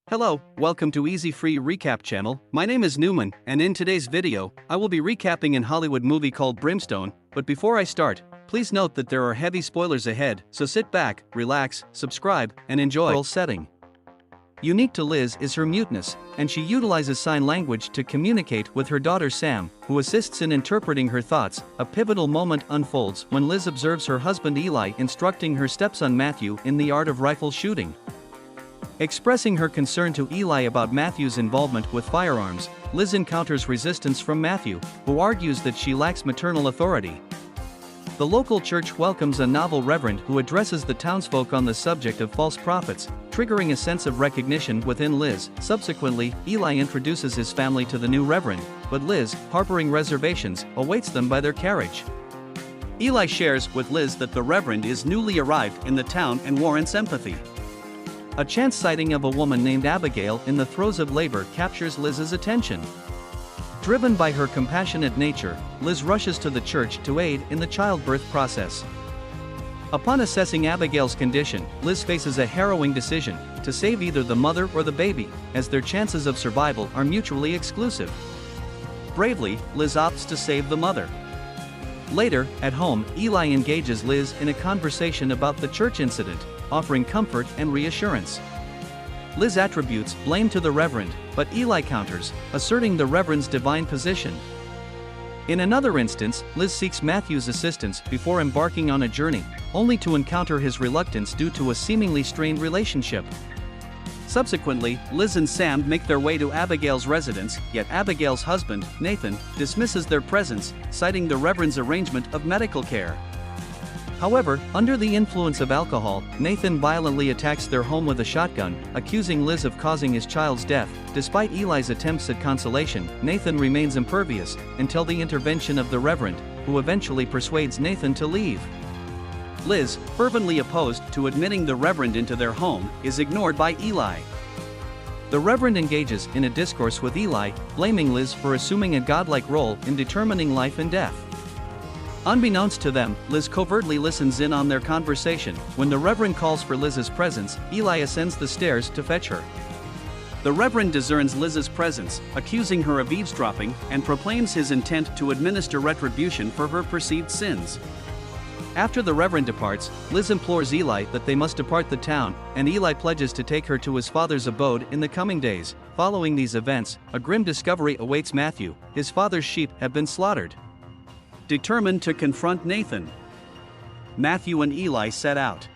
Hello, welcome to Easy Free Recap channel. My name is Newman, and in today's video, I will be recapping an Hollywood movie called Brimstone. But before I start, please note that there are heavy spoilers ahead, so sit back, relax, subscribe, and enjoy. Setting. Unique to Liz is her muteness, and she utilizes sign language to communicate with her daughter Sam, who assists in interpreting her thoughts. A pivotal moment unfolds when Liz observes her husband Eli instructing her stepson Matthew in the art of rifle shooting. Expressing her concern to Eli about Matthew's involvement with firearms, Liz encounters resistance from Matthew, who argues that she lacks maternal authority. The local church welcomes a novel reverend who addresses the townsfolk on the subject of false prophets, triggering a sense of recognition within Liz. Subsequently, Eli introduces his family to the new reverend, but Liz, harboring reservations, awaits them by their carriage. Eli shares with Liz that the reverend is newly arrived in the town and warrants empathy. A chance sighting of a woman named Abigail in the throes of labor captures Liz's attention. Driven by her compassionate nature, Liz rushes to the church to aid in the childbirth process. Upon assessing Abigail's condition, Liz faces a harrowing decision: to save either the mother or the baby, as their chances of survival are mutually exclusive. Bravely, Liz opts to save the mother. Later, at home, Eli engages Liz in a conversation about the church incident, offering comfort and reassurance. Liz attributes blame to the reverend, but Eli counters, asserting the reverend's divine position. In another instance, Liz seeks Matthew's assistance before embarking on a journey, only to encounter his reluctance due to a seemingly strained relationship. Subsequently, Liz and Sam make their way to Abigail's residence, yet Abigail's husband, Nathan, dismisses their presence, citing the reverend's arrangement of medical care. However, under the influence of alcohol, Nathan violently attacks their home with a shotgun, accusing Liz of causing his child's death. Despite Eli's attempts at consolation, Nathan remains impervious, until the intervention of the reverend, who eventually persuades Nathan to leave. Liz, fervently opposed to admitting the reverend into their home, is ignored by Eli. The reverend engages in a discourse with Eli, blaming Liz for assuming a godlike role in determining life and death. Unbeknownst to them, Liz covertly listens in on their conversation. When the reverend calls for Liz's presence, Eli ascends the stairs to fetch her. The reverend discerns Liz's presence, accusing her of eavesdropping, and proclaims his intent to administer retribution for her perceived sins. After the reverend departs, Liz implores Eli that they must depart the town, and Eli pledges to take her to his father's abode in the coming days. Following these events, a grim discovery awaits Matthew: his father's sheep have been slaughtered. Determined to confront Nathan, Matthew and Eli set out.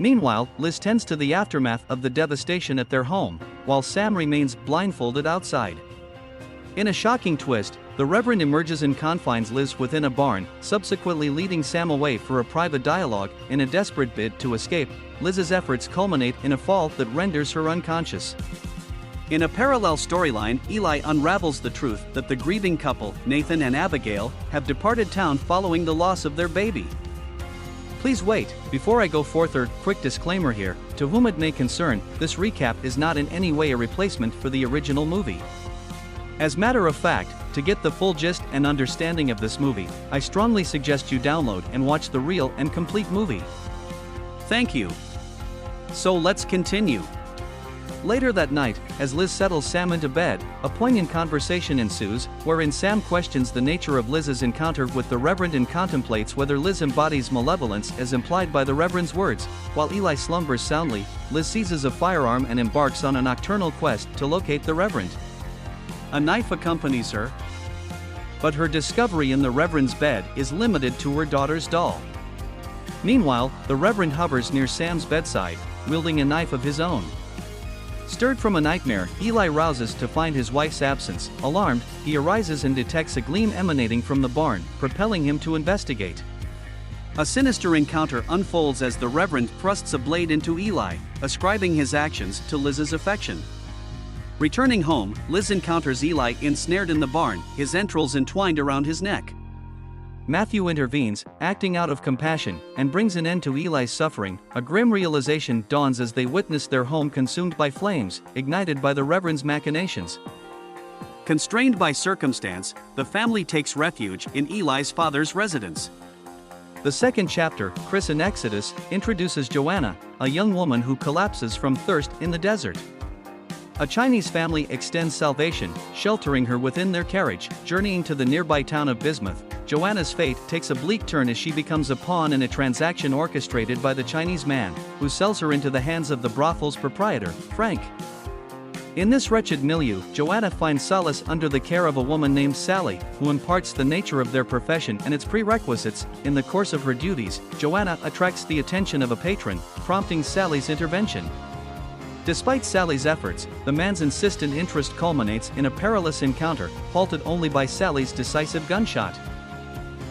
Meanwhile, Liz tends to the aftermath of the devastation at their home, while Sam remains blindfolded outside. In a shocking twist, the reverend emerges and confines Liz within a barn, subsequently leading Sam away for a private dialogue. In a desperate bid to escape, Liz's efforts culminate in a fall that renders her unconscious. In a parallel storyline, Eli unravels the truth that the grieving couple, Nathan and Abigail, have departed town following the loss of their baby. Please wait, before I go further, quick disclaimer here: to whom it may concern, this recap is not in any way a replacement for the original movie. As matter of fact, to get the full gist and understanding of this movie, I strongly suggest you download and watch the real and complete movie. Thank you. So let's continue. Later that night, as Liz settles Sam into bed, a poignant conversation ensues, wherein Sam questions the nature of Liz's encounter with the reverend and contemplates whether Liz embodies malevolence as implied by the reverend's words. While Eli slumbers soundly, Liz seizes a firearm and embarks on a nocturnal quest to locate the reverend. A knife accompanies her, but her discovery in the reverend's bed is limited to her daughter's doll. Meanwhile, the reverend hovers near Sam's bedside, wielding a knife of his own. Stirred from a nightmare, Eli rouses to find his wife's absence. Alarmed, he arises and detects a gleam emanating from the barn, propelling him to investigate. A sinister encounter unfolds as the reverend thrusts a blade into Eli, ascribing his actions to Liz's affection. Returning home, Liz encounters Eli ensnared in the barn, his entrails entwined around his neck. Matthew intervenes, acting out of compassion, and brings an end to Eli's suffering. A grim realization dawns as they witness their home consumed by flames, ignited by the reverend's machinations. Constrained by circumstance, the family takes refuge in Eli's father's residence. The second chapter, Chris in Exodus, introduces Joanna, a young woman who collapses from thirst in the desert. A Chinese family extends salvation, sheltering her within their carriage. Journeying to the nearby town of Bismuth, Joanna's fate takes a bleak turn as she becomes a pawn in a transaction orchestrated by the Chinese man, who sells her into the hands of the brothel's proprietor, Frank. In this wretched milieu, Joanna finds solace under the care of a woman named Sally, who imparts the nature of their profession and its prerequisites. In the course of her duties, Joanna attracts the attention of a patron, prompting Sally's intervention. Despite Sally's efforts, the man's insistent interest culminates in a perilous encounter, halted only by Sally's decisive gunshot.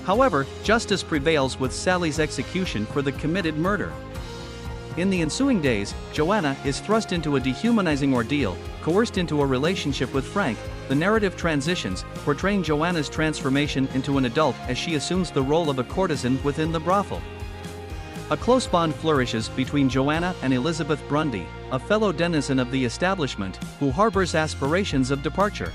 However, justice prevails with Sally's execution for the committed murder. In the ensuing days, Joanna is thrust into a dehumanizing ordeal, coerced into a relationship with Frank. The narrative transitions, portraying Joanna's transformation into an adult as she assumes the role of a courtesan within the brothel. A close bond flourishes between Joanna and Elizabeth Grundy, a fellow denizen of the establishment, who harbors aspirations of departure.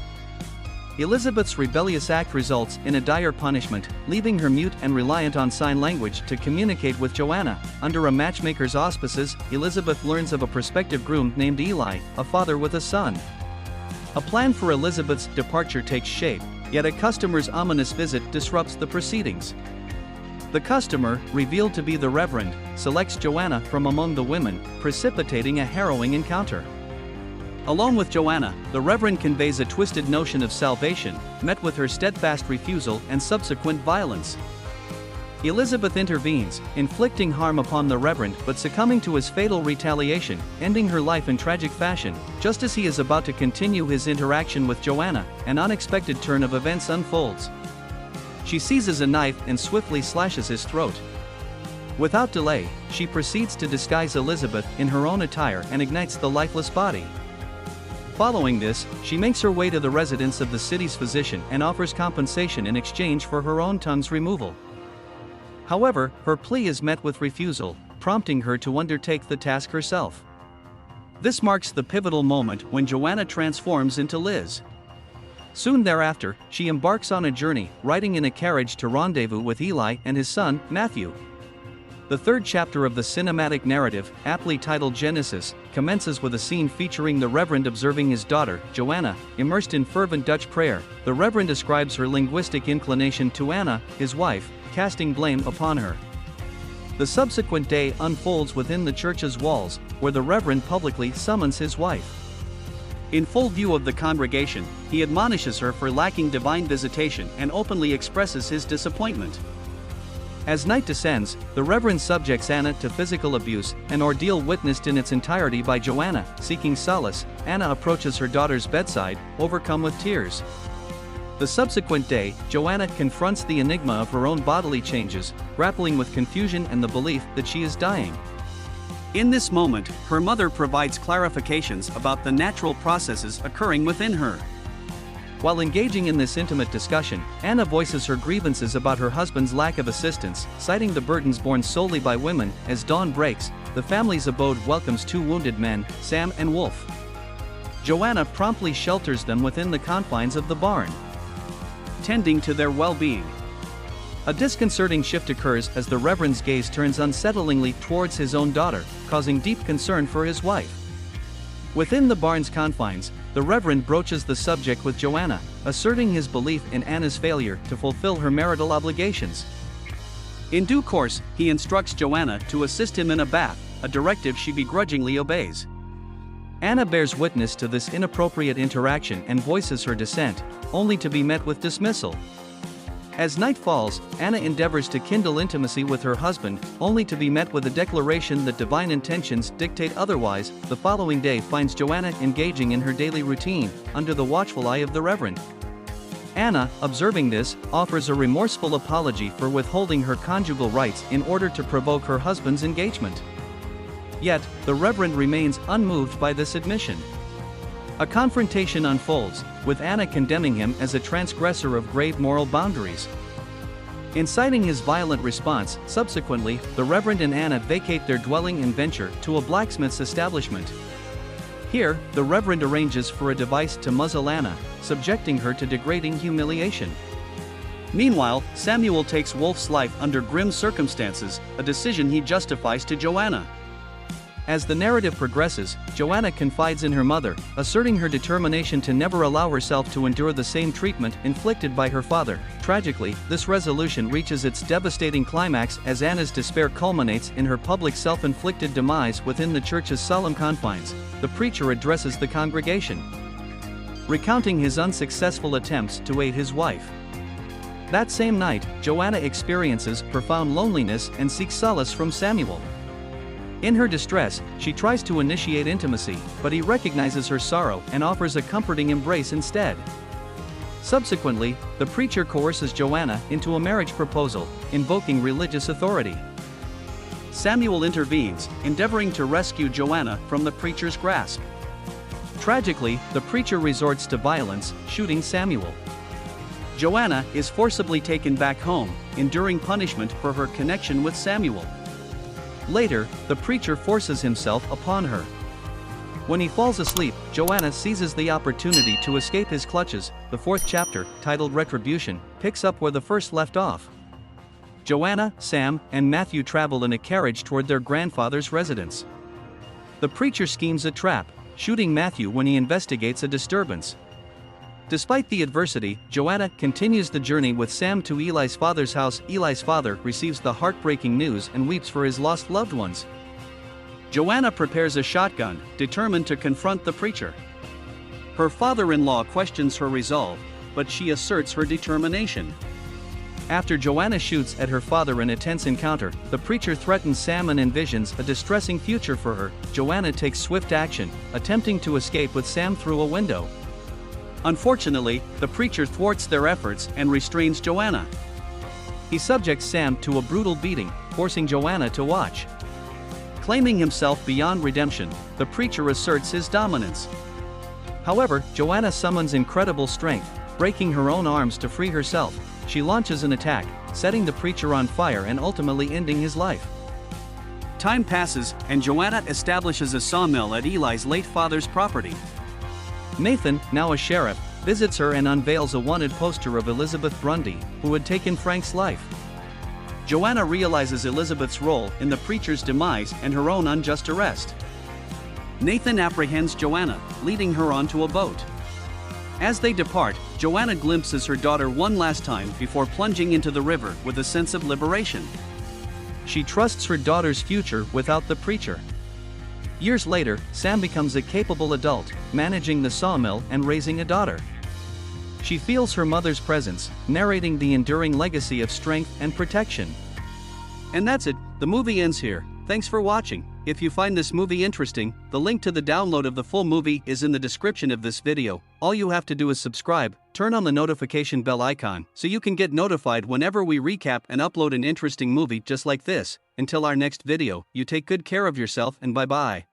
Elizabeth's rebellious act results in a dire punishment, leaving her mute and reliant on sign language to communicate with Joanna. Under a matchmaker's auspices, Elizabeth learns of a prospective groom named Eli, a father with a son. A plan for Elizabeth's departure takes shape, yet a customer's ominous visit disrupts the proceedings. The customer, revealed to be the Reverend, selects Joanna from among the women, precipitating a harrowing encounter. Along with Joanna, the Reverend conveys a twisted notion of salvation, met with her steadfast refusal and subsequent violence. Elizabeth intervenes, inflicting harm upon the Reverend but succumbing to his fatal retaliation, ending her life in tragic fashion. Just as he is about to continue his interaction with Joanna, an unexpected turn of events unfolds. She seizes a knife and swiftly slashes his throat. Without delay, she proceeds to disguise Elizabeth in her own attire and ignites the lifeless body. Following this, she makes her way to the residence of the city's physician and offers compensation in exchange for her own tongue's removal. However, her plea is met with refusal, prompting her to undertake the task herself. This marks the pivotal moment when Joanna transforms into Liz. Soon thereafter, she embarks on a journey, riding in a carriage to rendezvous with Eli and his son, Matthew. The third chapter of the cinematic narrative, aptly titled Genesis, commences with a scene featuring the Reverend observing his daughter, Joanna, immersed in fervent Dutch prayer. The Reverend ascribes her linguistic inclination to Anna, his wife, casting blame upon her. The subsequent day unfolds within the church's walls, where the Reverend publicly summons his wife. In full view of the congregation, he admonishes her for lacking divine visitation and openly expresses his disappointment. As night descends, the Reverend subjects Anna to physical abuse, an ordeal witnessed in its entirety by Joanna. Seeking solace, Anna approaches her daughter's bedside, overcome with tears. The subsequent day, Joanna confronts the enigma of her own bodily changes, grappling with confusion and the belief that she is dying. In this moment, her mother provides clarifications about the natural processes occurring within her. While engaging in this intimate discussion, Anna voices her grievances about her husband's lack of assistance, citing the burdens borne solely by women. As dawn breaks, the family's abode welcomes two wounded men, Sam and Wolf. Joanna promptly shelters them within the confines of the barn, tending to their well-being. A disconcerting shift occurs as the Reverend's gaze turns unsettlingly towards his own daughter, causing deep concern for his wife. Within the barn's confines, the Reverend broaches the subject with Joanna, asserting his belief in Anna's failure to fulfill her marital obligations. In due course, he instructs Joanna to assist him in a bath, a directive she begrudgingly obeys. Anna bears witness to this inappropriate interaction and voices her dissent, only to be met with dismissal. As night falls, Anna endeavors to kindle intimacy with her husband, only to be met with a declaration that divine intentions dictate otherwise. The following day finds Joanna engaging in her daily routine, under the watchful eye of the Reverend. Anna, observing this, offers a remorseful apology for withholding her conjugal rights in order to provoke her husband's engagement. Yet, the Reverend remains unmoved by this admission. A confrontation unfolds, with Anna condemning him as a transgressor of grave moral boundaries. Inciting his violent response, subsequently, the Reverend and Anna vacate their dwelling and venture to a blacksmith's establishment. Here, the Reverend arranges for a device to muzzle Anna, subjecting her to degrading humiliation. Meanwhile, Samuel takes Wolf's life under grim circumstances, a decision he justifies to Joanna. As the narrative progresses, Joanna confides in her mother, asserting her determination to never allow herself to endure the same treatment inflicted by her father. Tragically, this resolution reaches its devastating climax as Anna's despair culminates in her public self-inflicted demise within the church's solemn confines. The preacher addresses the congregation, recounting his unsuccessful attempts to aid his wife. That same night, Joanna experiences profound loneliness and seeks solace from Samuel. In her distress, she tries to initiate intimacy, but he recognizes her sorrow and offers a comforting embrace instead. Subsequently, the preacher coerces Joanna into a marriage proposal, invoking religious authority. Samuel intervenes, endeavoring to rescue Joanna from the preacher's grasp. Tragically, the preacher resorts to violence, shooting Samuel. Joanna is forcibly taken back home, enduring punishment for her connection with Samuel. Later, the preacher forces himself upon her. When he falls asleep, Joanna seizes the opportunity to escape his clutches. The fourth chapter, titled Retribution, picks up where the first left off. Joanna, Sam, and Matthew travel in a carriage toward their grandfather's residence. The preacher schemes a trap, shooting Matthew when he investigates a disturbance. Despite the adversity, Joanna continues the journey with Sam to Eli's father's house. Eli's father receives the heartbreaking news and weeps for his lost loved ones. Joanna prepares a shotgun, determined to confront the preacher. Her father-in-law questions her resolve, but she asserts her determination. After Joanna shoots at her father in a tense encounter, the preacher threatens Sam and envisions a distressing future for her. Joanna takes swift action, attempting to escape with Sam through a window. Unfortunately, the preacher thwarts their efforts and restrains Joanna. He subjects Sam to a brutal beating, forcing Joanna to watch. Claiming himself beyond redemption, the preacher asserts his dominance. However, Joanna summons incredible strength, breaking her own arms to free herself. She launches an attack, setting the preacher on fire and ultimately ending his life. Time passes, and Joanna establishes a sawmill at Eli's late father's property. Nathan, now a sheriff, visits her and unveils a wanted poster of Elizabeth Grundy, who had taken Frank's life. Joanna realizes Elizabeth's role in the preacher's demise and her own unjust arrest. Nathan apprehends Joanna, leading her onto a boat. As they depart, Joanna glimpses her daughter one last time before plunging into the river with a sense of liberation. She trusts her daughter's future without the preacher. Years later, Sam becomes a capable adult, managing the sawmill and raising a daughter. She feels her mother's presence, narrating the enduring legacy of strength and protection. And that's it, the movie ends here. Thanks for watching. If you find this movie interesting, the link to the download of the full movie is in the description of this video. All you have to do is subscribe, turn on the notification bell icon, so you can get notified whenever we recap and upload an interesting movie just like this. Until our next video, you take good care of yourself and bye-bye.